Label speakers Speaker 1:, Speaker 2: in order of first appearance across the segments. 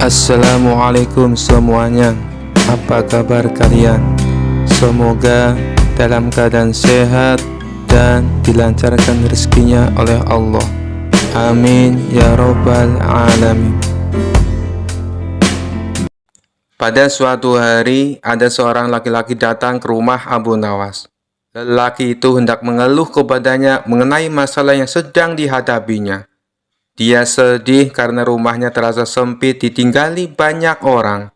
Speaker 1: Assalamualaikum semuanya. Apa kabar kalian? Semoga dalam keadaan sehat dan dilancarkan rezekinya oleh Allah. Amin ya robbal alamin. Pada suatu hari, ada seorang laki-laki datang ke rumah Abu Nawas. Lelaki itu hendak mengeluh kepadanya mengenai masalah yang sedang dihadapinya. Dia sedih karena rumahnya terasa sempit ditinggali banyak orang.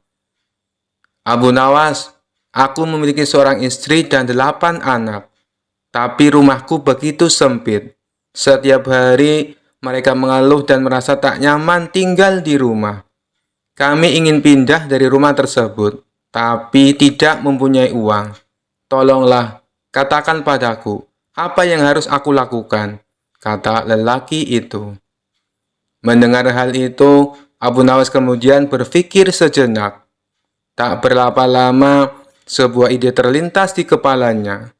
Speaker 1: Abu Nawas, aku memiliki seorang istri dan 8 anak. Tapi rumahku begitu sempit. Setiap hari mereka mengeluh dan merasa tak nyaman tinggal di rumah. Kami ingin pindah dari rumah tersebut, tapi tidak mempunyai uang. Tolonglah, katakan padaku, apa yang harus aku lakukan? Kata lelaki itu. Mendengar hal itu, Abu Nawas kemudian berpikir sejenak. Tak berapa lama, sebuah ide terlintas di kepalanya.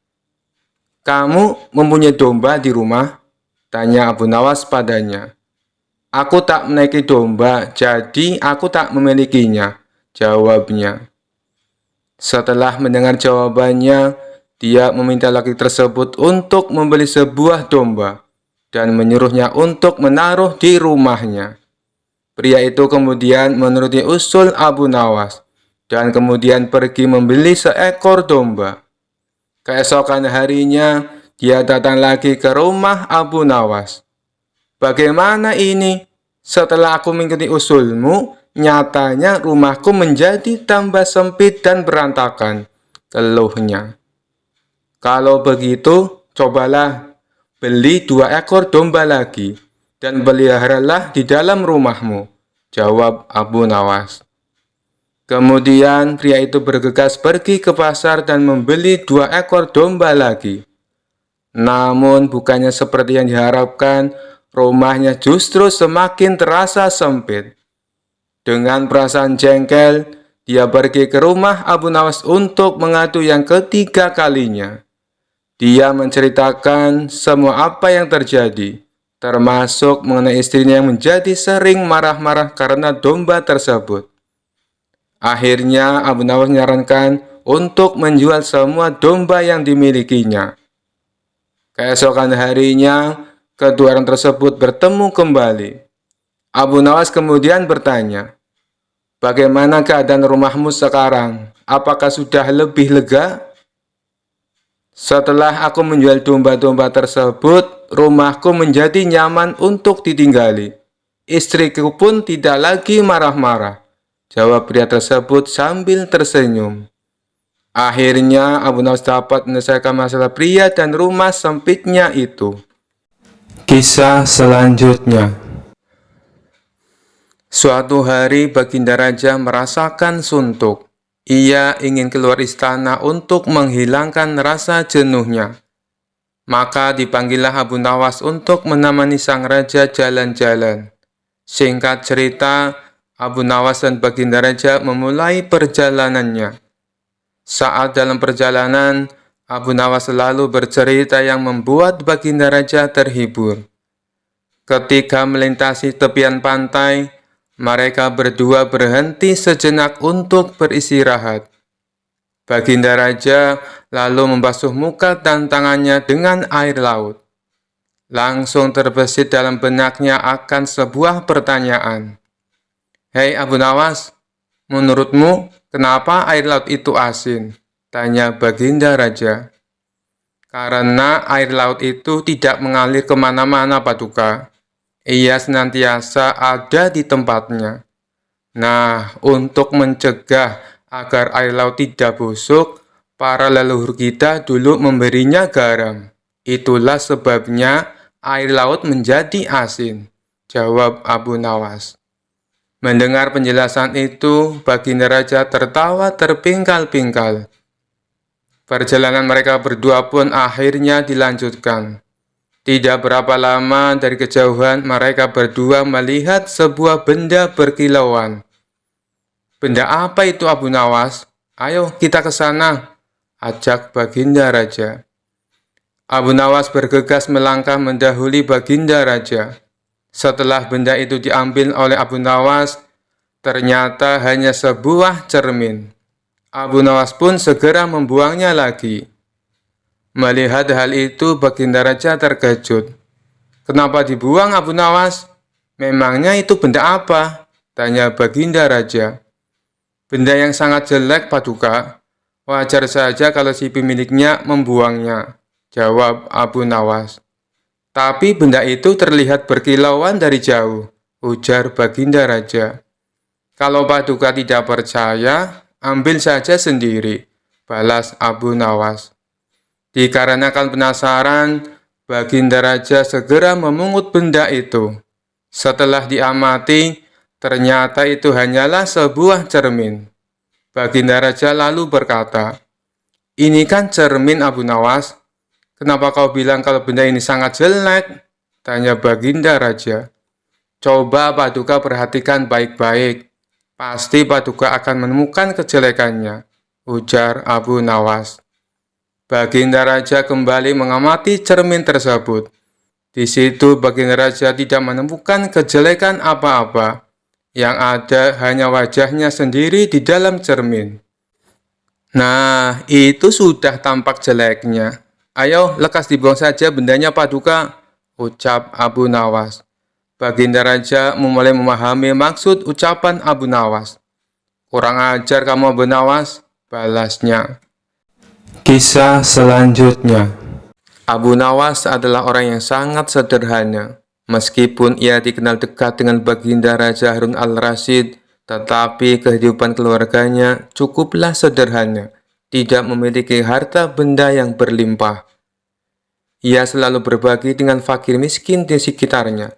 Speaker 1: Kamu mempunyai domba di rumah? Tanya Abu Nawas padanya. Aku tak menaiki domba, jadi aku tak memilikinya, jawabnya. Setelah mendengar jawabannya, dia meminta laki tersebut untuk membeli sebuah domba dan menyuruhnya untuk menaruh di rumahnya. Pria itu kemudian menuruti usul Abu Nawas dan kemudian pergi membeli seekor domba. Keesokan harinya, dia datang lagi ke rumah Abu Nawas. Bagaimana ini? Setelah aku mengikuti usulmu, nyatanya rumahku menjadi tambah sempit dan berantakan, keluhnya. Kalau begitu, cobalah beli 2 ekor domba lagi dan peliharalah di dalam rumahmu, jawab Abu Nawas. Kemudian pria itu bergegas pergi ke pasar dan membeli 2 ekor domba lagi. Namun bukannya seperti yang diharapkan, rumahnya justru semakin terasa sempit. Dengan perasaan jengkel, dia pergi ke rumah Abu Nawas untuk mengadu yang ketiga kalinya. Dia menceritakan semua apa yang terjadi, termasuk mengenai istrinya yang menjadi sering marah-marah karena domba tersebut. Akhirnya Abu Nawas menyarankan untuk menjual semua domba yang dimilikinya. Keesokan harinya, kedua orang tersebut bertemu kembali. Abu Nawas kemudian bertanya, bagaimana keadaan rumahmu sekarang? Apakah sudah lebih lega? Setelah aku menjual domba-domba tersebut, rumahku menjadi nyaman untuk ditinggali. Istriku pun tidak lagi marah-marah, jawab pria tersebut sambil tersenyum. Akhirnya Abu Nawas dapat menyelesaikan masalah pria dan rumah sempitnya itu. Kisah selanjutnya. Suatu hari Baginda Raja merasakan suntuk. Ia ingin keluar istana untuk menghilangkan rasa jenuhnya. Maka dipanggillah Abu Nawas untuk menemani sang raja jalan-jalan. Singkat cerita, Abu Nawas dan Baginda Raja memulai perjalanannya. Saat dalam perjalanan, Abu Nawas selalu bercerita yang membuat Baginda Raja terhibur. Ketika melintasi tepian pantai, mereka berdua berhenti sejenak untuk beristirahat. Baginda Raja lalu membasuh muka dan tangannya dengan air laut. Langsung terbesit dalam benaknya akan sebuah pertanyaan. Hei Abu Nawas, menurutmu kenapa air laut itu asin? Tanya Baginda Raja. Karena air laut itu tidak mengalir kemana-mana, Paduka. Ia senantiasa ada di tempatnya. Nah, untuk mencegah agar air laut tidak busuk, para leluhur kita dulu memberinya garam. Itulah sebabnya air laut menjadi asin, jawab Abu Nawas. Mendengar penjelasan itu, Baginda Raja tertawa terpingkal-pingkal. Perjalanan mereka berdua pun akhirnya dilanjutkan. Tidak berapa lama dari kejauhan mereka berdua melihat sebuah benda berkilauan. Benda apa itu Abu Nawas? Ayo kita ke sana, ajak Baginda Raja. Abu Nawas bergegas melangkah mendahului Baginda Raja. Setelah benda itu diambil oleh Abu Nawas, Ternyata hanya sebuah cermin. Abu Nawas pun segera membuangnya lagi. Melihat hal itu, Baginda Raja terkejut. "Kenapa dibuang, Abu Nawas? Memangnya itu benda apa?" tanya Baginda Raja. "Benda yang sangat jelek, Paduka. Wajar saja kalau si pemiliknya membuangnya," jawab Abu Nawas. "Tapi benda itu terlihat berkilauan dari jauh," ujar Baginda Raja. "Kalau Paduka tidak percaya, ambil saja sendiri," balas Abu Nawas. Dikarenakan penasaran, Baginda Raja segera memungut benda itu. Setelah diamati, ternyata itu hanyalah sebuah cermin. Baginda Raja lalu berkata, "Ini kan cermin, Abu Nawas. Kenapa kau bilang kalau benda ini sangat jelek?" tanya Baginda Raja. "Coba Paduka perhatikan baik-baik. Pasti Paduka akan menemukan kejelekannya," ujar Abu Nawas. Baginda Raja kembali mengamati cermin tersebut. Di situ Baginda Raja tidak menemukan kejelekan apa-apa. Yang ada hanya wajahnya sendiri di dalam cermin. "Nah, itu sudah tampak jeleknya. Ayo, lekas dibuang saja bendanya, Paduka," ucap Abu Nawas. Baginda Raja mulai memahami maksud ucapan Abu Nawas. "Kurang ajar kamu, Abu Nawas," balasnya. Kisah selanjutnya. Abu Nawas adalah orang yang sangat sederhana. Meskipun ia dikenal dekat dengan Baginda Raja Harun al-Rasyid, tetapi kehidupan keluarganya cukuplah sederhana, tidak memiliki harta benda yang berlimpah. Ia selalu berbagi dengan fakir miskin di sekitarnya,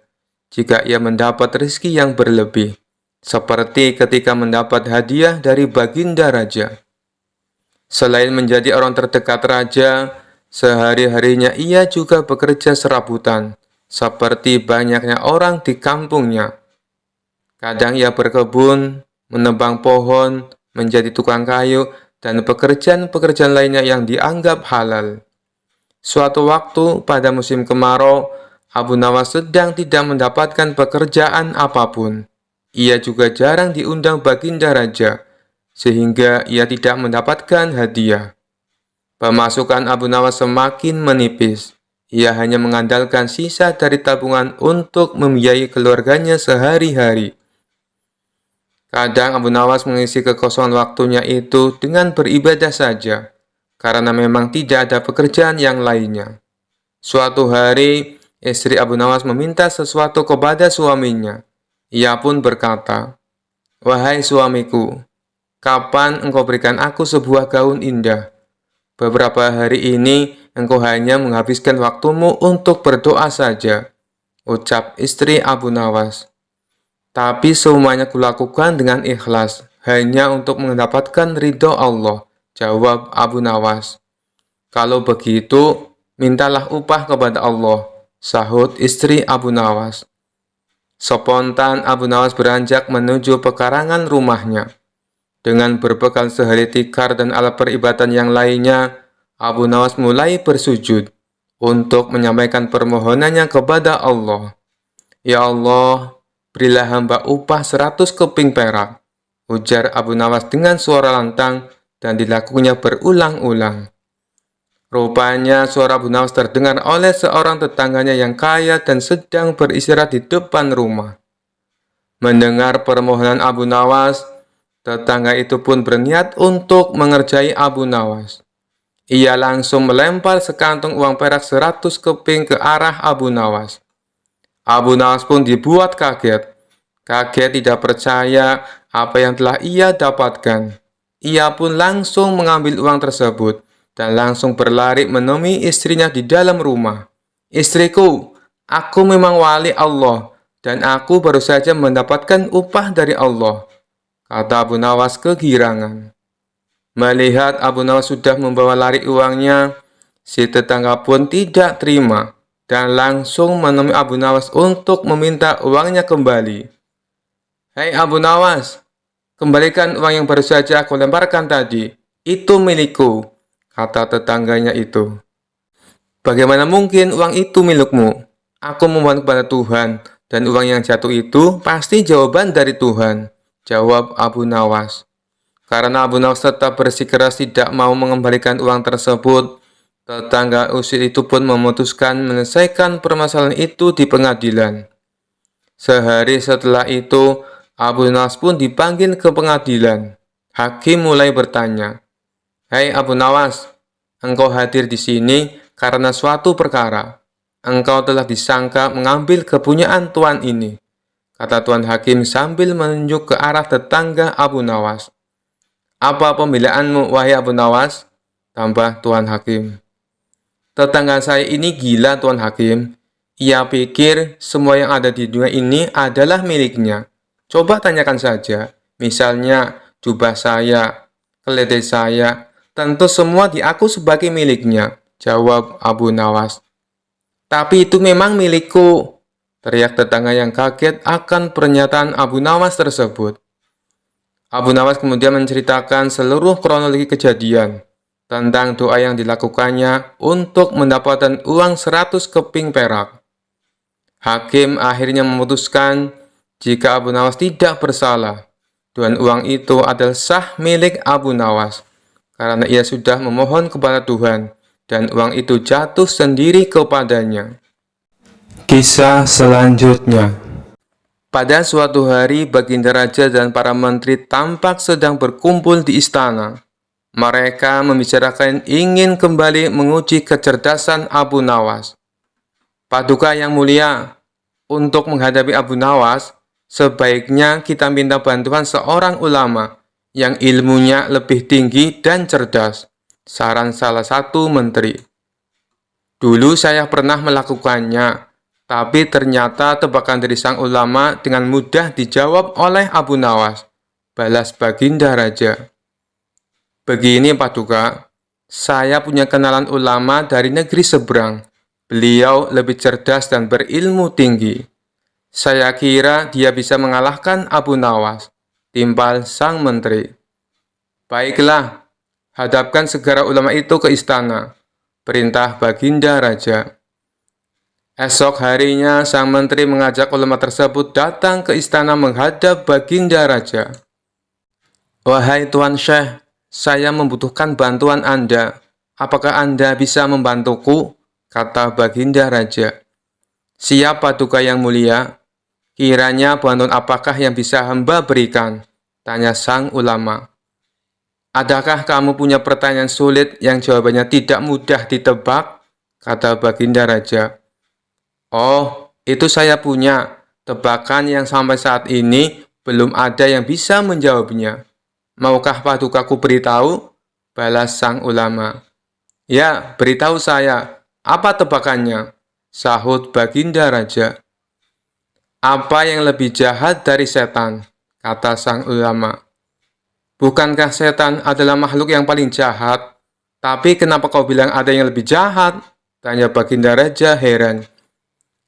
Speaker 1: jika ia mendapat rezeki yang berlebih, seperti ketika mendapat hadiah dari Baginda Raja. Selain menjadi orang terdekat raja, sehari-harinya ia juga bekerja serabutan, seperti banyaknya orang di kampungnya. Kadang ia berkebun, menebang pohon, menjadi tukang kayu, dan pekerjaan-pekerjaan lainnya yang dianggap halal. Suatu waktu pada musim kemarau, Abu Nawas sedang tidak mendapatkan pekerjaan apapun. Ia juga jarang diundang Baginda Raja, sehingga ia tidak mendapatkan hadiah. Pemasukan Abu Nawas semakin menipis. Ia hanya mengandalkan sisa dari tabungan untuk membiayai keluarganya sehari-hari. Kadang Abu Nawas mengisi kekosongan waktunya itu dengan beribadah saja, karena memang tidak ada pekerjaan yang lainnya. Suatu hari, istri Abu Nawas meminta sesuatu kepada suaminya. Ia pun berkata, "Wahai suamiku, kapan engkau berikan aku sebuah gaun indah? Beberapa hari ini engkau hanya menghabiskan waktumu untuk berdoa saja," ucap istri Abu Nawas. "Tapi semuanya kulakukan dengan ikhlas, hanya untuk mendapatkan ridho Allah," jawab Abu Nawas. "Kalau begitu, mintalah upah kepada Allah," sahut istri Abu Nawas. Spontan Abu Nawas beranjak menuju pekarangan rumahnya. Dengan berbekal sehari tikar dan alat peribadatan yang lainnya, Abu Nawas mulai bersujud untuk menyampaikan permohonannya kepada Allah. "Ya Allah, berilah hamba upah 100 keping perak," ujar Abu Nawas dengan suara lantang dan dilakukannya berulang-ulang. Rupanya suara Abu Nawas terdengar oleh seorang tetangganya yang kaya dan sedang beristirahat di depan rumah. Mendengar permohonan Abu Nawas, tetangga itu pun berniat untuk mengerjai Abu Nawas. Ia langsung melempar sekantung uang perak 100 keping ke arah Abu Nawas. Abu Nawas pun dibuat kaget. Kaget tidak percaya apa yang telah ia dapatkan. Ia pun langsung mengambil uang tersebut dan langsung berlari menemui istrinya di dalam rumah. "Istriku, aku memang wali Allah dan aku baru saja mendapatkan upah dari Allah," kata Abu Nawas kegirangan. Melihat Abu Nawas sudah membawa lari uangnya, si tetangga pun tidak terima dan langsung menemui Abu Nawas untuk meminta uangnya kembali. "Hei Abu Nawas, kembalikan uang yang baru saja aku lemparkan tadi. Itu milikku," kata tetangganya itu. "Bagaimana mungkin uang itu milikmu? Aku memohon kepada Tuhan, dan uang yang jatuh itu pasti jawaban dari Tuhan," jawab Abu Nawas. Karena Abu Nawas tetap bersikeras tidak mau mengembalikan uang tersebut, tetangga usil itu pun memutuskan menyelesaikan permasalahan itu di pengadilan. Sehari setelah itu, Abu Nawas pun dipanggil ke pengadilan. Hakim mulai bertanya, "Hai Abu Nawas, engkau hadir di sini karena suatu perkara. Engkau telah disangka mengambil kepunyaan tuan ini," kata Tuan Hakim sambil menunjuk ke arah tetangga Abu Nawas. "Apa pembelaanmu, wahai Abu Nawas?" tambah Tuan Hakim. "Tetangga saya ini gila, Tuan Hakim. Ia pikir semua yang ada di dunia ini adalah miliknya. Coba tanyakan saja, misalnya jubah saya, keledai saya, tentu semua diaku sebagai miliknya," jawab Abu Nawas. "Tapi itu memang milikku," teriak tetangga yang kaget akan pernyataan Abu Nawas tersebut. Abu Nawas kemudian menceritakan seluruh kronologi kejadian tentang doa yang dilakukannya untuk mendapatkan uang 100 keping perak. Hakim akhirnya memutuskan jika Abu Nawas tidak bersalah dan uang itu adalah sah milik Abu Nawas karena ia sudah memohon kepada Tuhan dan uang itu jatuh sendiri kepadanya. Kisah selanjutnya. Pada suatu hari, Baginda Raja dan para menteri tampak sedang berkumpul di istana. Mereka membicarakan ingin kembali menguji kecerdasan Abu Nawas. "Paduka yang mulia, untuk menghadapi Abu Nawas, sebaiknya kita minta bantuan seorang ulama yang ilmunya lebih tinggi dan cerdas," saran salah satu menteri. "Dulu saya pernah melakukannya, tapi ternyata tebakan dari sang ulama dengan mudah dijawab oleh Abu Nawas," balas Baginda Raja. "Begini Paduka, saya punya kenalan ulama dari negeri seberang. Beliau lebih cerdas dan berilmu tinggi. Saya kira dia bisa mengalahkan Abu Nawas," timpal sang menteri. "Baiklah, hadapkan segera ulama itu ke istana," perintah Baginda Raja. Esok harinya, sang menteri mengajak ulama tersebut datang ke istana menghadap Baginda Raja. "Wahai Tuan Syekh, saya membutuhkan bantuan Anda. Apakah Anda bisa membantuku?" kata Baginda Raja. "Siap Paduka yang mulia. Kiranya bantuan apakah yang bisa hamba berikan?" tanya sang ulama. "Adakah kamu punya pertanyaan sulit yang jawabannya tidak mudah ditebak?" kata Baginda Raja. "Oh, itu saya punya. Tebakan yang sampai saat ini belum ada yang bisa menjawabnya. Maukah Padukaku beritahu?" balas sang ulama. "Ya, beritahu saya. Apa tebakannya?" sahut Baginda Raja. "Apa yang lebih jahat dari setan?" kata sang ulama. "Bukankah setan adalah makhluk yang paling jahat? Tapi kenapa kau bilang ada yang lebih jahat?" tanya Baginda Raja heran.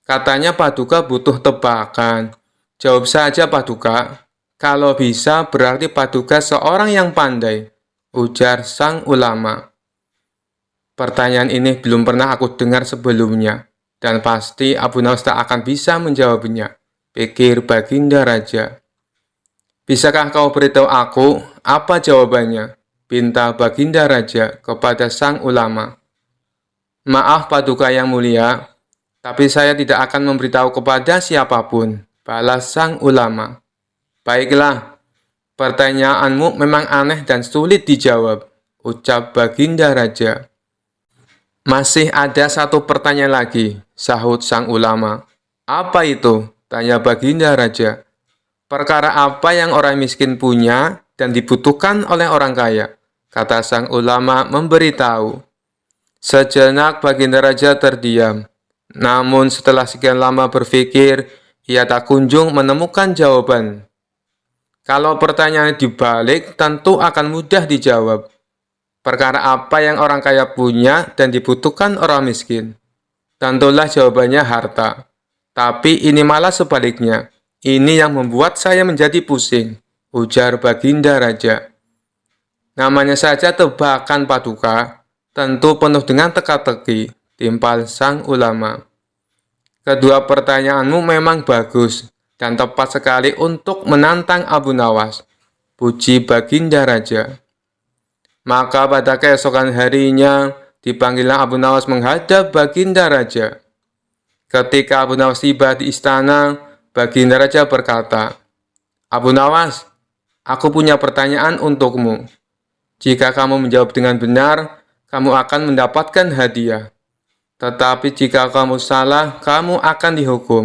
Speaker 1: "Katanya Paduka butuh tebakan. Jawab saja Paduka. Kalau bisa berarti Paduka seorang yang pandai," ujar sang ulama. "Pertanyaan ini belum pernah aku dengar sebelumnya, dan pasti Abu Nawas tak akan bisa menjawabnya," pikir Baginda Raja. "Bisakah kau beritahu aku apa jawabannya?" pinta Baginda Raja kepada sang ulama. "Maaf Paduka yang mulia, tapi saya tidak akan memberitahu kepada siapapun," balas sang ulama. "Baiklah, pertanyaanmu memang aneh dan sulit dijawab," ucap Baginda Raja. "Masih ada satu pertanyaan lagi," sahut sang ulama. "Apa itu?" tanya Baginda Raja. "Perkara apa yang orang miskin punya dan dibutuhkan oleh orang kaya?" kata sang ulama memberitahu. Sejenak Baginda Raja terdiam. Namun setelah sekian lama berpikir, ia tak kunjung menemukan jawaban. Kalau pertanyaan dibalik, tentu akan mudah dijawab. Perkara apa yang orang kaya punya dan dibutuhkan orang miskin? Tentulah jawabannya harta. Tapi ini malah sebaliknya. Ini yang membuat saya menjadi pusing, ujar Baginda Raja. "Namanya saja tebakan Paduka, tentu penuh dengan teka-teki," timpal sang ulama. "Kedua pertanyaanmu memang bagus, dan tepat sekali untuk menantang Abu Nawas, puji Baginda Raja. Maka pada keesokan harinya, dipanggillah Abu Nawas menghadap Baginda Raja. Ketika Abu Nawas tiba di istana, Baginda Raja berkata, "Abu Nawas, aku punya pertanyaan untukmu. Jika kamu menjawab dengan benar, kamu akan mendapatkan hadiah. Tetapi jika kamu salah, kamu akan dihukum.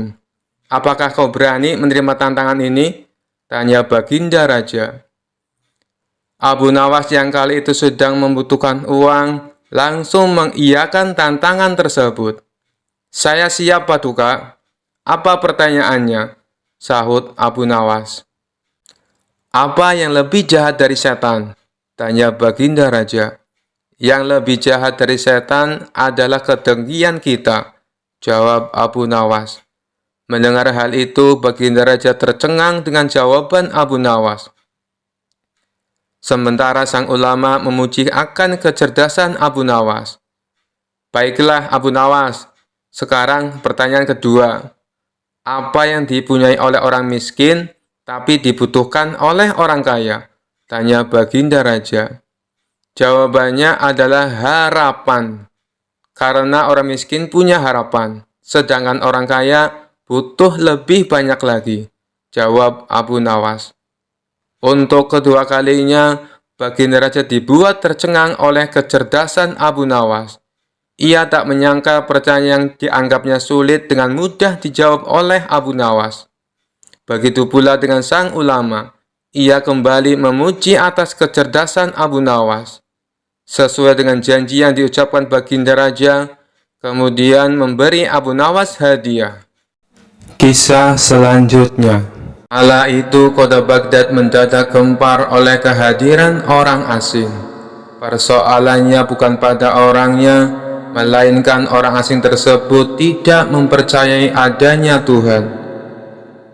Speaker 1: Apakah kau berani menerima tantangan ini?" tanya Baginda Raja. Abu Nawas yang kali itu sedang membutuhkan uang, langsung mengiyakan tantangan tersebut. "Saya siap, Paduka." "Apa pertanyaannya?" sahut Abu Nawas. "Apa yang lebih jahat dari setan?" tanya Baginda Raja. "Yang lebih jahat dari setan adalah kedengkian kita," jawab Abu Nawas. Mendengar hal itu, Baginda Raja tercengang dengan jawaban Abu Nawas. Sementara sang ulama memuji akan kecerdasan Abu Nawas. "Baiklah Abu Nawas, sekarang pertanyaan kedua. Apa yang dipunyai oleh orang miskin, tapi dibutuhkan oleh orang kaya?" tanya Baginda Raja. Jawabannya adalah harapan. Karena orang miskin punya harapan, sedangkan orang kaya butuh lebih banyak lagi, jawab Abu Nawas. Untuk kedua kalinya, Baginda Raja dibuat tercengang oleh kecerdasan Abu Nawas. Ia tak menyangka pertanyaan yang dianggapnya sulit dengan mudah dijawab oleh Abu Nawas. Begitu pula dengan sang ulama. Ia kembali memuji atas kecerdasan Abu Nawas. Sesuai dengan janji yang diucapkan Baginda Raja, kemudian memberi Abu Nawas hadiah. Kisah selanjutnya. Kala itu kota Baghdad mendadak gempar oleh kehadiran orang asing. Persoalannya bukan pada orangnya, melainkan orang asing tersebut tidak mempercayai adanya Tuhan.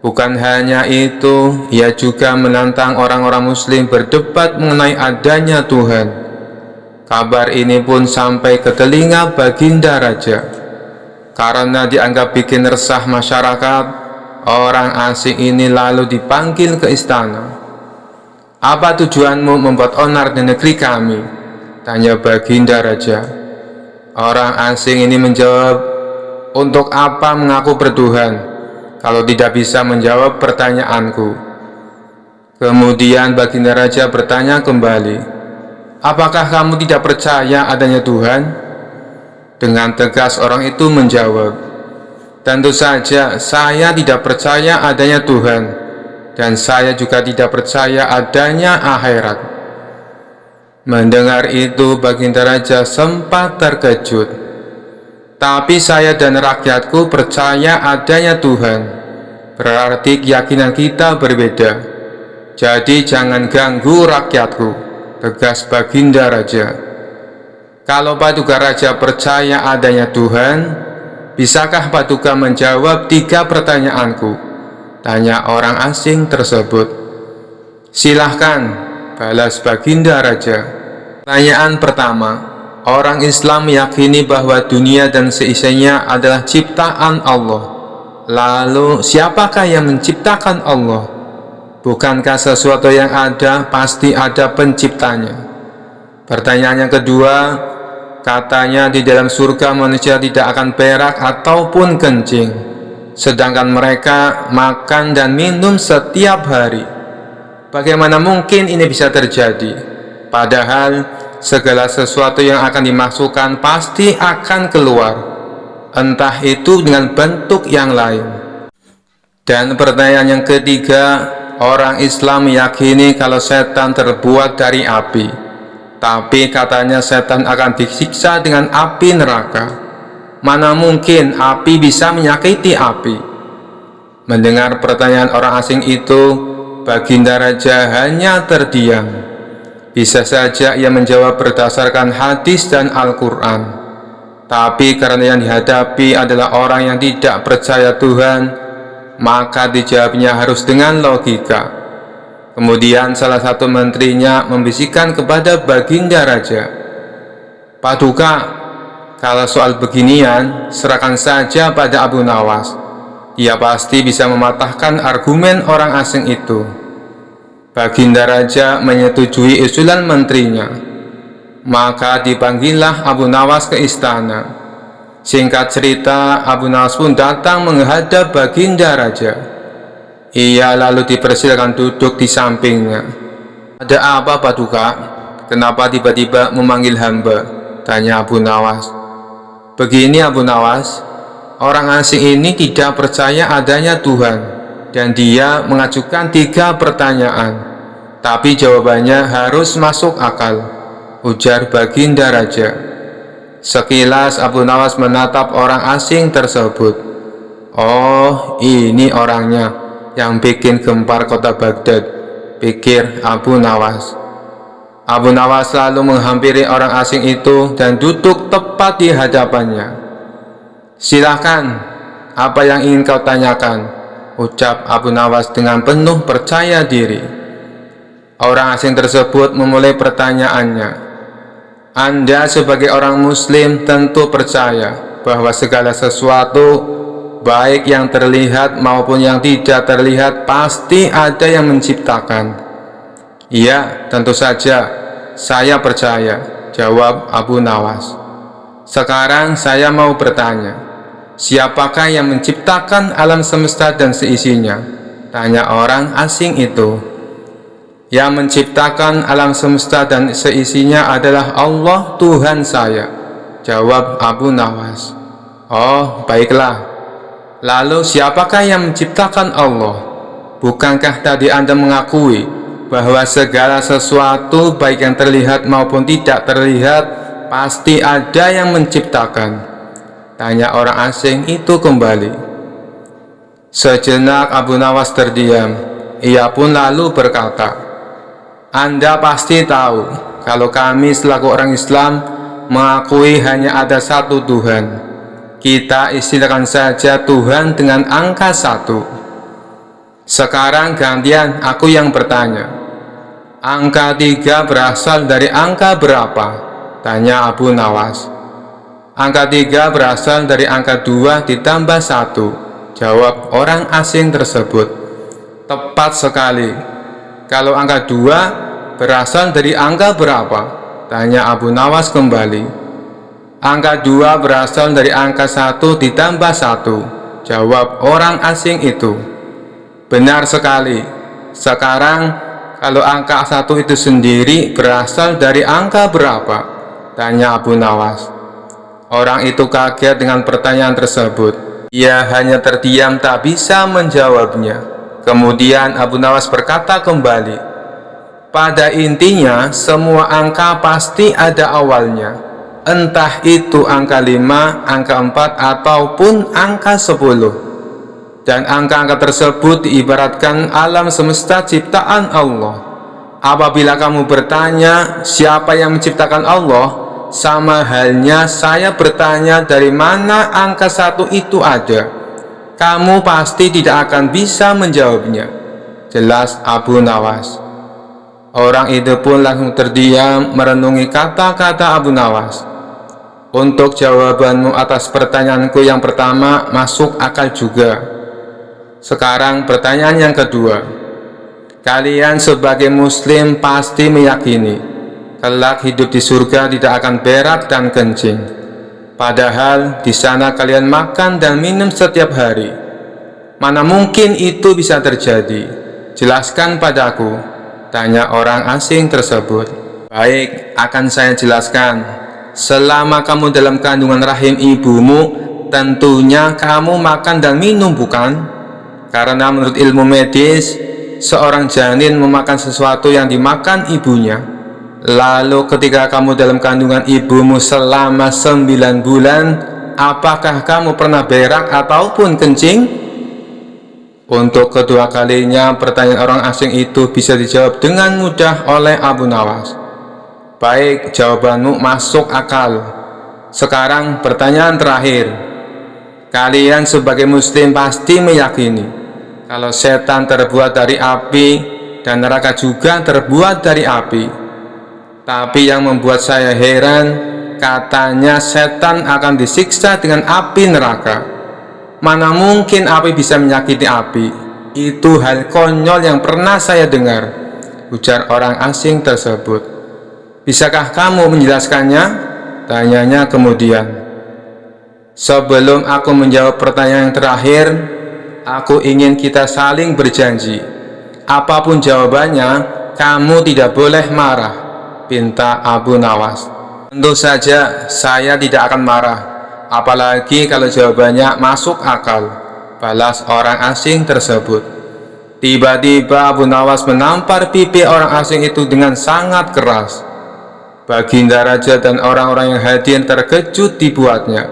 Speaker 1: Bukan hanya itu, ia juga menantang orang-orang muslim berdebat mengenai adanya Tuhan. Kabar ini pun sampai ke telinga Baginda Raja. Karena dianggap bikin resah masyarakat, orang asing ini lalu dipanggil ke istana. "Apa tujuanmu membuat onar di negeri kami?" tanya Baginda Raja. Orang asing ini menjawab, "Untuk apa mengaku bertuhan kalau tidak bisa menjawab pertanyaanku?" Kemudian Baginda Raja bertanya kembali, "Apakah kamu tidak percaya adanya Tuhan?" Dengan tegas orang itu menjawab, "Tentu saja saya tidak percaya adanya Tuhan, dan saya juga tidak percaya adanya akhirat." Mendengar itu Baginda Raja sempat terkejut. "Tapi saya dan rakyatku percaya adanya Tuhan. Berarti keyakinan kita berbeda. Jadi jangan ganggu rakyatku," tegas Baginda Raja. "Kalau Paduka Raja percaya adanya Tuhan, bisakah Paduka menjawab 3 pertanyaanku?" tanya orang asing tersebut. "Silahkan," balas Baginda Raja. Pertanyaan pertama, orang Islam meyakini bahwa dunia dan seisinya adalah ciptaan Allah. Lalu, siapakah yang menciptakan Allah? Bukankah sesuatu yang ada pasti ada penciptanya? Pertanyaan yang kedua, katanya di dalam surga manusia tidak akan berak ataupun kencing, sedangkan mereka makan dan minum setiap hari. Bagaimana mungkin ini bisa terjadi? Padahal segala sesuatu yang akan dimasukkan pasti akan keluar, entah itu dengan bentuk yang lain. Dan pertanyaan yang ketiga, orang Islam meyakini kalau setan terbuat dari api. Tapi katanya setan akan disiksa dengan api neraka. Mana mungkin api bisa menyakiti api? Mendengar pertanyaan orang asing itu, Baginda Raja hanya terdiam. Bisa saja ia menjawab berdasarkan hadis dan Al-Quran. Tapi karena yang dihadapi adalah orang yang tidak percaya Tuhan, maka dijawabnya harus dengan logika. Kemudian salah satu menterinya membisikkan kepada Baginda Raja, "Paduka, kalau soal beginian serahkan saja pada Abu Nawas. ia pasti bisa mematahkan argumen orang asing itu. Baginda Raja menyetujui usulan menterinya. Maka dipanggillah Abu Nawas ke istana. Singkat cerita, Abu Nawas pun datang menghadap Baginda Raja. Ia lalu dipersilakan duduk di sampingnya. "Ada apa, Paduka? Kenapa tiba-tiba memanggil hamba?" tanya Abu Nawas. "Begini Abu Nawas, orang asing ini tidak percaya adanya Tuhan, dan dia mengajukan 3 pertanyaan. Tapi jawabannya harus masuk akal," ujar Baginda Raja. Sekilas Abu Nawas menatap orang asing tersebut. "Oh, ini orangnya yang bikin gempar kota Baghdad," pikir Abu Nawas. Abu Nawas lalu menghampiri orang asing itu dan duduk tepat di hadapannya. "Silakan, apa yang ingin kau tanyakan?" ucap Abu Nawas dengan penuh percaya diri. Orang asing tersebut memulai pertanyaannya. "Anda sebagai orang muslim tentu percaya bahwa segala sesuatu, baik yang terlihat maupun yang tidak terlihat, pasti ada yang menciptakan." "Iya, tentu saja, saya percaya," jawab Abu Nawas. "Sekarang saya mau bertanya, siapakah yang menciptakan alam semesta dan seisinya?" tanya orang asing itu. "Yang menciptakan alam semesta dan seisinya adalah Allah Tuhan saya," jawab Abu Nawas. "Oh, baiklah. Lalu siapakah yang menciptakan Allah? Bukankah tadi Anda mengakui bahwa segala sesuatu, baik yang terlihat maupun tidak terlihat, pasti ada yang menciptakan?" tanya orang asing itu kembali. Sejenak Abu Nawas terdiam. Ia pun lalu berkata, "Anda pasti tahu kalau kami selaku orang Islam mengakui hanya ada satu Tuhan. Kita istilahkan saja Tuhan dengan angka 1. Sekarang gantian aku yang bertanya. Angka 3 berasal dari angka berapa?" tanya Abu Nawas. "Angka 3 berasal dari angka 2 ditambah 1, jawab orang asing tersebut. "Tepat sekali. Kalau angka 2 berasal dari angka berapa?" tanya Abu Nawas kembali. "Angka 2 berasal dari angka 1 ditambah 1, jawab orang asing itu. "Benar sekali. Sekarang kalau angka 1 itu sendiri berasal dari angka berapa?" tanya Abu Nawas. Orang itu kaget dengan pertanyaan tersebut. Ia hanya terdiam tak bisa menjawabnya. Kemudian Abu Nawas berkata kembali, "Pada intinya semua angka pasti ada awalnya. Entah itu angka 5, angka 4, ataupun angka 10. Dan angka-angka tersebut diibaratkan alam semesta ciptaan Allah. Apabila kamu bertanya siapa yang menciptakan Allah, sama halnya saya bertanya dari mana angka 1 itu ada. Kamu pasti tidak akan bisa menjawabnya," jelas Abu Nawas. Orang itu pun langsung terdiam merenungi kata-kata Abu Nawas. "Untuk jawabanmu atas pertanyaanku yang pertama masuk akal juga. Sekarang pertanyaan yang kedua. Kalian sebagai muslim pasti meyakini kelak hidup di surga tidak akan berak dan kencing. Padahal di sana kalian makan dan minum setiap hari. Mana mungkin itu bisa terjadi? Jelaskan padaku," tanya orang asing tersebut. "Baik, akan saya jelaskan. Selama kamu dalam kandungan rahim ibumu, tentunya kamu makan dan minum, bukan? Karena menurut ilmu medis, seorang janin memakan sesuatu yang dimakan ibunya. Lalu ketika kamu dalam kandungan ibumu selama 9 bulan, apakah kamu pernah berak ataupun kencing?" Untuk kedua kalinya pertanyaan orang asing itu bisa dijawab dengan mudah oleh Abu Nawas. "Baik, jawabanmu masuk akal. Sekarang pertanyaan terakhir. Kalian sebagai muslim pasti meyakini kalau setan terbuat dari api dan neraka juga terbuat dari api. Tapi yang membuat saya heran, katanya setan akan disiksa dengan api neraka. Mana mungkin api bisa menyakiti api? Itu hal konyol yang pernah saya dengar, ujar orang asing tersebut. Bisakah kamu menjelaskannya? Tanyanya kemudian. Sebelum aku menjawab pertanyaan yang terakhir, aku ingin kita saling berjanji. Apapun jawabannya, kamu tidak boleh marah, pinta Abu Nawas. Tentu saja saya tidak akan marah, apalagi kalau jawabannya masuk akal, balas orang asing tersebut. Tiba-tiba Abu Nawas menampar pipi orang asing itu dengan sangat keras. Baginda Raja dan orang-orang yang hadir terkejut dibuatnya.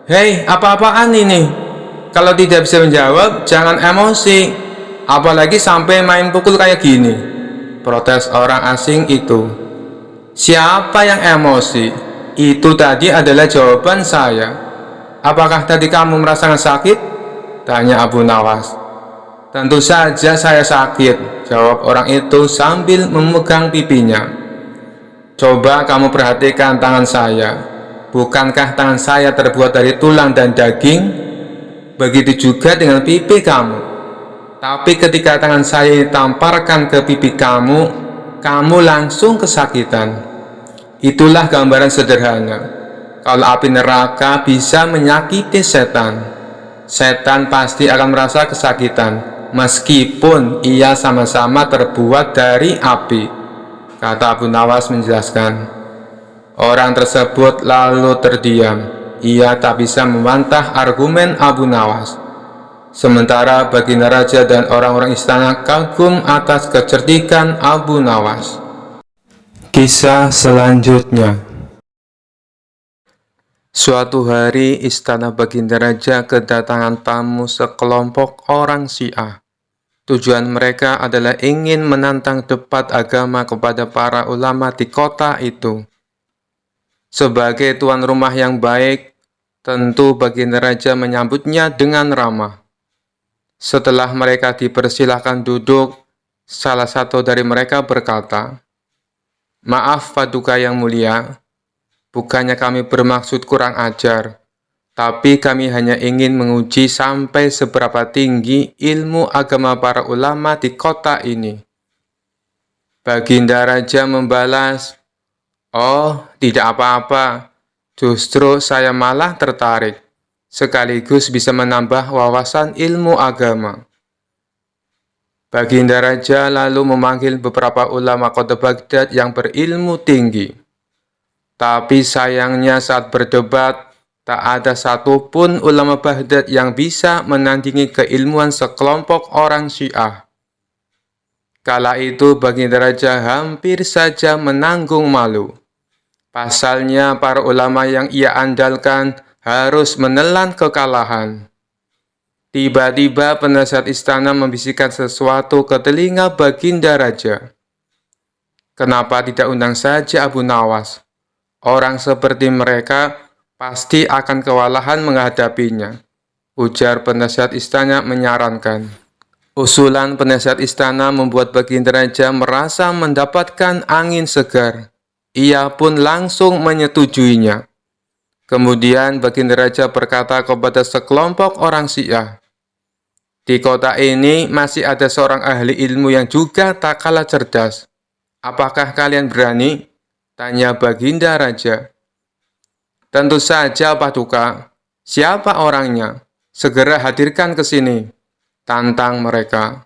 Speaker 1: Hei, apa-apaan ini? Kalau tidak bisa menjawab, jangan emosi. Apalagi sampai main pukul kayak gini, protes orang asing itu. Siapa yang emosi? Itu tadi adalah jawaban saya. Apakah tadi kamu merasakan sakit? Tanya Abu Nawas. Tentu saja saya sakit, jawab orang itu sambil memegang pipinya. Coba kamu perhatikan tangan saya. Bukankah tangan saya terbuat dari tulang dan daging? Begitu juga dengan pipi kamu. Tapi ketika tangan saya ditamparkan ke pipi kamu, kamu langsung kesakitan. Itulah gambaran sederhana. Kalau api neraka bisa menyakiti setan, setan pasti akan merasa kesakitan, meskipun ia sama-sama terbuat dari api, kata Abu Nawas menjelaskan. Orang tersebut lalu terdiam. Ia tak bisa membantah argumen Abu Nawas. Sementara Baginda Raja dan orang-orang istana kagum atas kecerdikan Abu Nawas. Kisah selanjutnya. Suatu hari istana Baginda Raja kedatangan tamu sekelompok orang Syiah. Tujuan mereka adalah ingin menantang debat agama kepada para ulama di kota itu. Sebagai tuan rumah yang baik, tentu Baginda Raja menyambutnya dengan ramah. Setelah mereka dipersilahkan duduk, salah satu dari mereka berkata, "Maaf Paduka yang mulia, bukannya kami bermaksud kurang ajar, tapi kami hanya ingin menguji sampai seberapa tinggi ilmu agama para ulama di kota ini." Baginda Raja membalas, "Oh, tidak apa-apa. Justru saya malah tertarik, sekaligus bisa menambah wawasan ilmu agama." Baginda Raja lalu memanggil beberapa ulama kota Baghdad yang berilmu tinggi. Tapi sayangnya saat berdebat, tak ada satupun ulama Baghdad yang bisa menandingi keilmuan sekelompok orang Syiah. Kala itu Baginda Raja hampir saja menanggung malu. Pasalnya para ulama yang ia andalkan harus menelan kekalahan. Tiba-tiba penasihat istana membisikkan sesuatu ke telinga Baginda Raja. "Kenapa tidak undang saja Abu Nawas? Orang seperti mereka pasti akan kewalahan menghadapinya," ujar penasihat istana menyarankan. Usulan penasihat istana membuat Baginda Raja merasa mendapatkan angin segar. Ia pun langsung menyetujuinya. Kemudian Baginda Raja berkata kepada sekelompok orang Syiah, "Di kota ini masih ada seorang ahli ilmu yang juga tak kalah cerdas. Apakah kalian berani?" tanya Baginda Raja. "Tentu saja, Paduka. Siapa orangnya? Segera hadirkan ke sini," tantang mereka.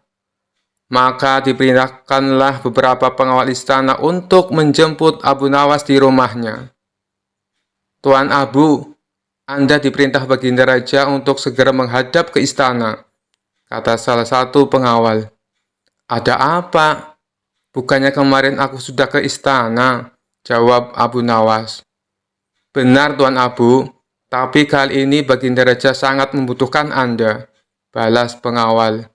Speaker 1: Maka diperintahkanlah beberapa pengawal istana untuk menjemput Abu Nawas di rumahnya. "Tuan Abu, Anda diperintah Baginda Raja untuk segera menghadap ke istana," kata salah satu pengawal. "Ada apa? Bukannya kemarin aku sudah ke istana," jawab Abu Nawas. "Benar Tuan Abu, tapi kali ini Baginda Raja sangat membutuhkan Anda," balas pengawal.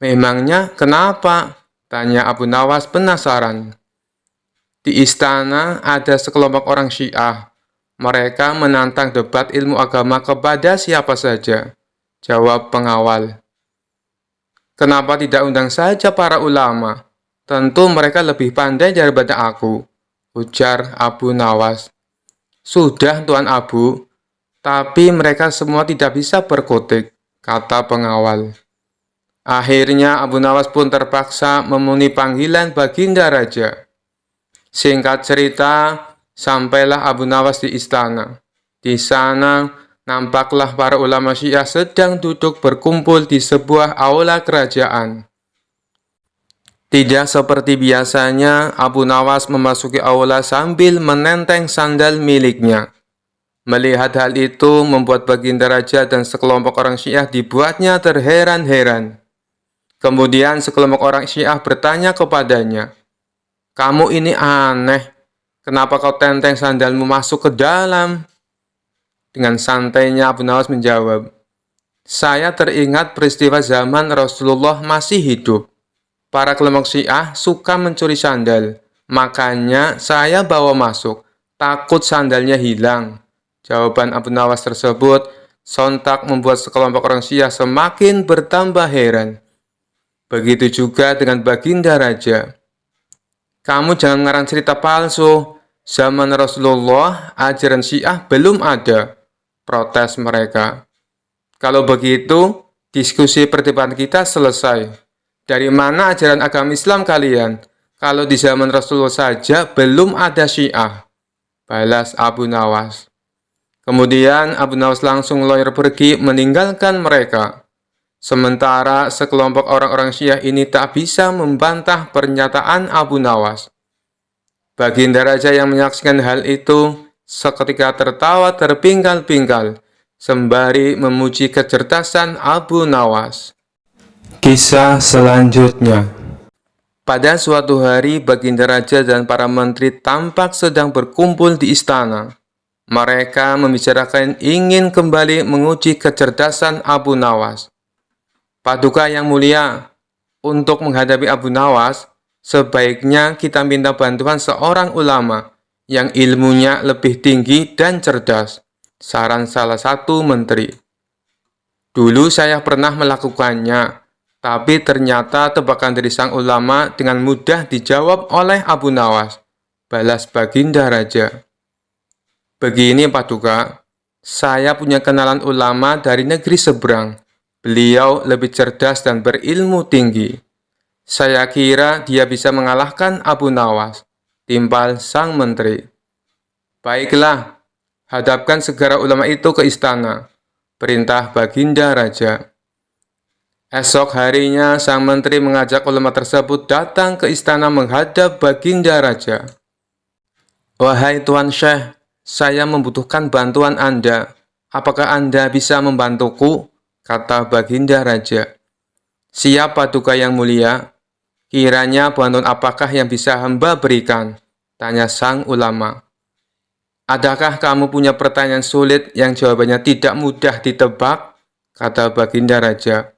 Speaker 1: "Memangnya kenapa?" tanya Abu Nawas penasaran. "Di istana ada sekelompok orang Syiah. Mereka menantang debat ilmu agama kepada siapa saja," jawab pengawal. "Kenapa tidak undang saja para ulama? Tentu mereka lebih pandai daripada aku," ujar Abu Nawas. "Sudah Tuan Abu, Tapi mereka semua tidak bisa berkutik, kata pengawal. Akhirnya Abu Nawas pun terpaksa memenuhi panggilan Baginda Raja. Singkat cerita, sampailah Abu Nawas di istana. Di sana, nampaklah para ulama Syiah sedang duduk berkumpul di sebuah aula kerajaan. Tidak seperti biasanya, Abu Nawas memasuki aula sambil menenteng sandal miliknya. Melihat hal itu membuat Baginda Raja dan sekelompok orang Syiah dibuatnya terheran-heran. Kemudian sekelompok orang Syiah bertanya kepadanya, "Kamu ini aneh, kenapa kau tenteng sandalmu masuk ke dalam?" Dengan santainya Abu Nawas menjawab, "Saya teringat peristiwa zaman Rasulullah masih hidup. Para kelompok Syiah suka mencuri sandal, makanya saya bawa masuk, takut sandalnya hilang." Jawaban Abu Nawas tersebut sontak membuat sekelompok orang Syiah semakin bertambah heran. Begitu juga dengan Baginda Raja. "Kamu jangan ngarang cerita palsu. Zaman Rasulullah, ajaran Syiah belum ada," protes mereka. "Kalau begitu, diskusi perdebatan kita selesai. Dari mana ajaran agama Islam kalian? Kalau di zaman Rasulullah saja belum ada Syiah," balas Abu Nawas. Kemudian Abu Nawas langsung lawyer pergi meninggalkan mereka. Sementara sekelompok orang-orang Syiah ini tak bisa membantah pernyataan Abu Nawas. Baginda Raja yang menyaksikan hal itu seketika tertawa terpingkal-pingkal, sembari memuji kecerdasan Abu Nawas. Kisah selanjutnya. Pada suatu hari, Baginda Raja dan para menteri tampak sedang berkumpul di istana. Mereka membicarakan ingin kembali menguji kecerdasan Abu Nawas. "Paduka yang mulia, untuk menghadapi Abu Nawas, sebaiknya kita minta bantuan seorang ulama yang ilmunya lebih tinggi dan cerdas," saran salah satu menteri. "Dulu saya pernah melakukannya, tapi ternyata tebakan dari sang ulama dengan mudah dijawab oleh Abu Nawas," balas Baginda Raja. "Begini Paduka, saya punya kenalan ulama dari negeri seberang. Beliau lebih cerdas dan berilmu tinggi. Saya kira dia bisa mengalahkan Abu Nawas," timpal sang menteri. "Baiklah, hadapkan segera ulama itu ke istana," perintah Baginda Raja. Esok harinya, sang menteri mengajak ulama tersebut datang ke istana menghadap Baginda Raja. "Wahai Tuan Syekh, saya membutuhkan bantuan Anda. Apakah Anda bisa membantuku?" kata Baginda Raja. "Siap Paduka yang mulia. Kiranya bantuan apakah yang bisa hamba berikan?" tanya sang ulama. "Adakah kamu punya pertanyaan sulit yang jawabannya tidak mudah ditebak?" kata Baginda Raja.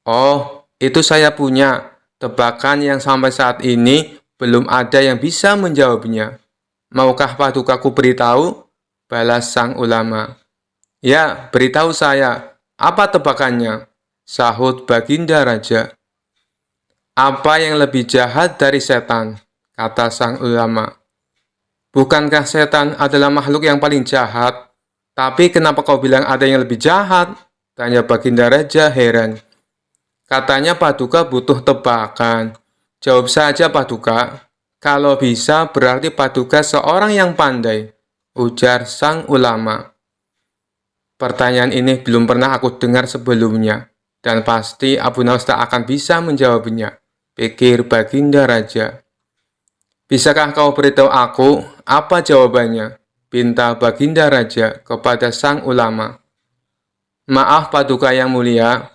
Speaker 1: "Oh, itu saya punya. Tebakan yang sampai saat ini belum ada yang bisa menjawabnya. Maukah Padukaku beritahu?" balas sang ulama. "Ya, beritahu saya. Apa tebakannya?" sahut Baginda Raja. "Apa yang lebih jahat dari setan?" kata sang ulama. "Bukankah setan adalah makhluk yang paling jahat? Tapi kenapa kau bilang ada yang lebih jahat?" tanya Baginda Raja heran. "Katanya Paduka butuh tebakan. Jawab saja Paduka. Kalau bisa berarti Paduka seorang yang pandai," ujar sang ulama. "Pertanyaan ini belum pernah aku dengar sebelumnya, dan pasti Abu Nawas tak akan bisa menjawabnya," pikir Baginda Raja. "Bisakah kau beritahu aku apa jawabannya?" pinta Baginda Raja kepada sang ulama. "Maaf Paduka yang mulia,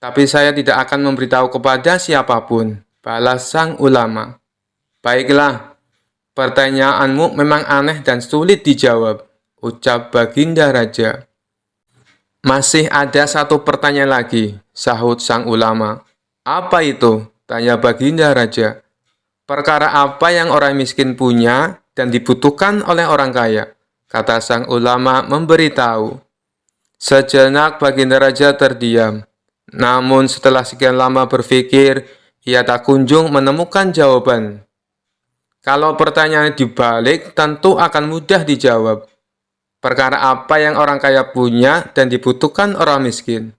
Speaker 1: tapi saya tidak akan memberitahu kepada siapapun," balas sang ulama. "Baiklah, pertanyaanmu memang aneh dan sulit dijawab," ucap Baginda Raja. "Masih ada satu pertanyaan lagi," sahut sang ulama. "Apa itu?" tanya Baginda Raja. "Perkara apa yang orang miskin punya dan dibutuhkan oleh orang kaya?" kata sang ulama memberitahu. Sejenak Baginda Raja terdiam. Namun setelah sekian lama berpikir, ia tak kunjung menemukan jawaban. Kalau pertanyaan dibalik, tentu akan mudah dijawab. Perkara apa yang orang kaya punya dan dibutuhkan orang miskin?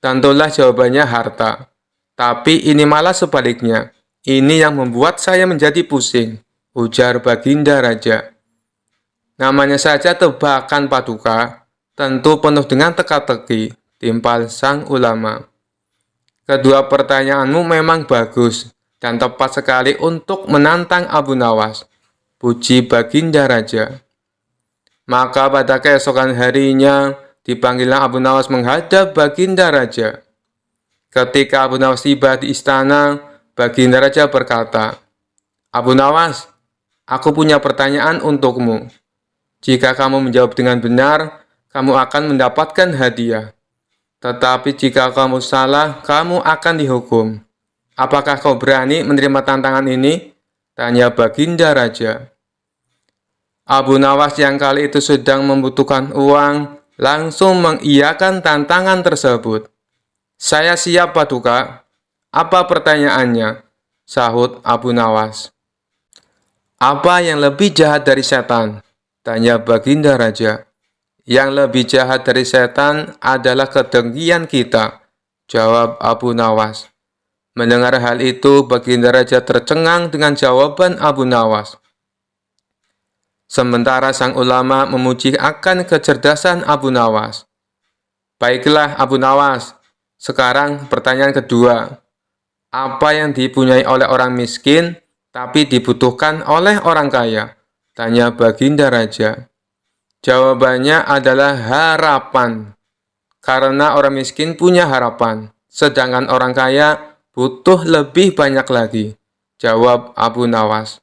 Speaker 1: Tentulah jawabannya harta. Tapi ini malah sebaliknya. Ini yang membuat saya menjadi pusing, ujar Baginda Raja. Namanya saja tebakan Paduka, tentu penuh dengan teka-teki, timpal sang ulama. Kedua pertanyaanmu memang bagus dan tepat sekali untuk menantang Abu Nawas, puji Baginda Raja. Maka pada keesokan harinya, dipanggillah Abu Nawas menghadap Baginda Raja. Ketika Abu Nawas tiba di istana, Baginda Raja berkata, Abu Nawas, aku punya pertanyaan untukmu. Jika kamu menjawab dengan benar, kamu akan mendapatkan hadiah. Tetapi jika kamu salah, kamu akan dihukum. Apakah kau berani menerima tantangan ini? Tanya Baginda Raja. Abu Nawas yang kali itu sedang membutuhkan uang, langsung mengiyakan tantangan tersebut. Saya siap, Paduka. Apa pertanyaannya? Sahut Abu Nawas. Apa yang lebih jahat dari setan? Tanya Baginda Raja. Yang lebih jahat dari setan adalah kedengkian kita, jawab Abu Nawas. Mendengar hal itu, Baginda Raja tercengang dengan jawaban Abu Nawas. Sementara sang ulama memuji akan kecerdasan Abu Nawas. Baiklah Abu Nawas, sekarang pertanyaan kedua. Apa yang dipunyai oleh orang miskin, tapi dibutuhkan oleh orang kaya? Tanya Baginda Raja. Jawabannya adalah harapan. Karena orang miskin punya harapan, sedangkan orang kaya butuh lebih banyak lagi, jawab Abu Nawas.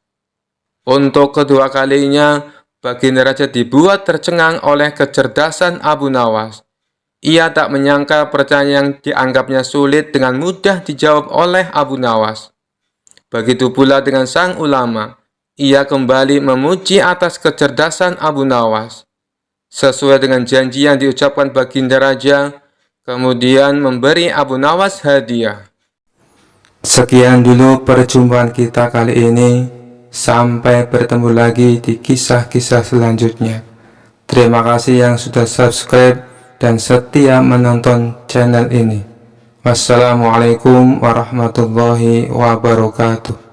Speaker 1: Untuk kedua kalinya, Baginda Raja dibuat tercengang oleh kecerdasan Abu Nawas. Ia tak menyangka pertanyaan yang dianggapnya sulit dengan mudah dijawab oleh Abu Nawas. Begitu pula dengan sang ulama. Ia kembali memuji atas kecerdasan Abu Nawas. Sesuai dengan janji yang diucapkan Baginda Raja, kemudian memberi Abu Nawas hadiah. Sekian dulu perjumpaan kita kali ini. Sampai bertemu lagi di kisah-kisah selanjutnya. Terima kasih yang sudah subscribe dan setia menonton channel ini. Wassalamualaikum warahmatullahi wabarakatuh.